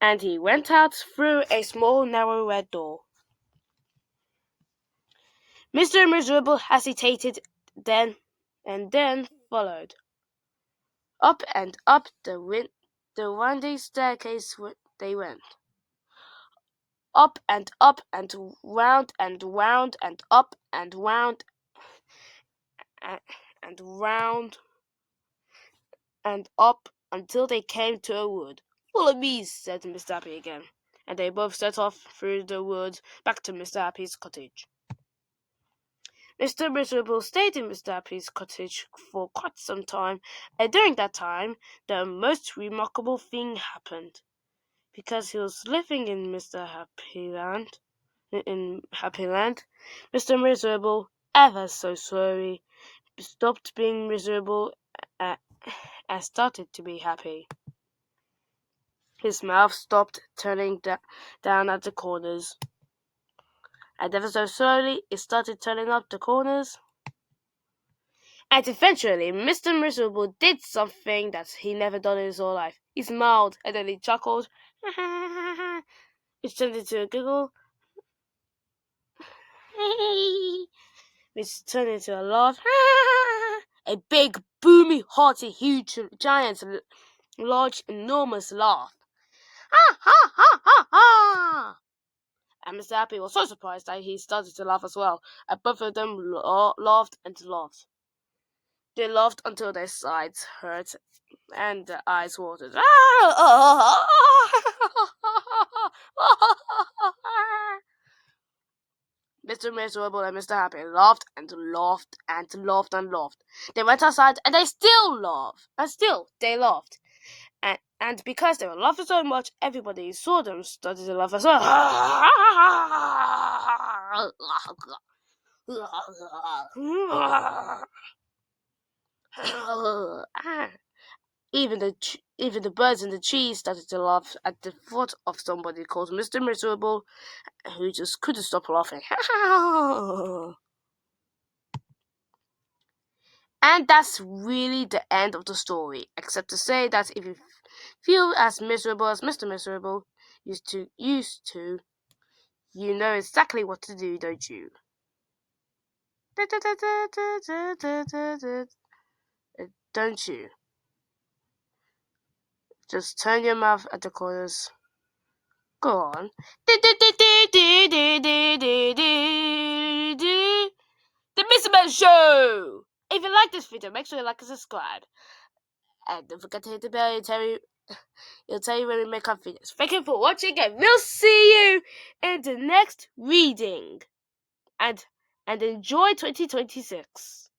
and he went out through a small narrow red door. Mr. Miserable hesitated, then followed. Up and up the winding staircase they went. Up and round and round and up and round and round and up until they came to a wood. "Follow me," said Mr. Happy again, and they both set off through the wood back to Mr. Happy's cottage. Mr. Miserable stayed in Mr. Happy's cottage for quite some time, and during that time the most remarkable thing happened. Because he was living in Happyland, Mr. Miserable, ever so slowly, stopped being miserable and started to be happy. His mouth stopped turning down at the corners, and ever so slowly it started turning up the corners. And eventually, Mr. Miserable did something that he never done in his whole life. He smiled, and then he chuckled, which turned into a giggle, which turned into a laugh, a big, boomy, hearty, huge, giant, large, enormous laugh. Ha ha ha ha ha! And Mr. Happy was so surprised that he started to laugh as well, and both of them laughed and laughed. They laughed until their sides hurt and their eyes watered. Mr. Miserable and Mr. Happy laughed and laughed and laughed and laughed. They went outside and they still laughed. And still they laughed. And because they were laughing so much, everybody who saw them started to laugh as well. Even the birds in the trees started to laugh at the thought of somebody called Mr. Miserable, who just couldn't stop laughing. And that's really the end of the story, except to say that if you feel as miserable as Mr. Miserable used to, you know exactly what to do, don't you? Don't you? Just turn your mouth at the corners. Go on. The Mr. Man Show! If you like this video, make sure you like and subscribe. And don't forget to hit the bell, it'll tell you when we make our videos. Thank you for watching, and we'll see you in the next reading. And enjoy 2026.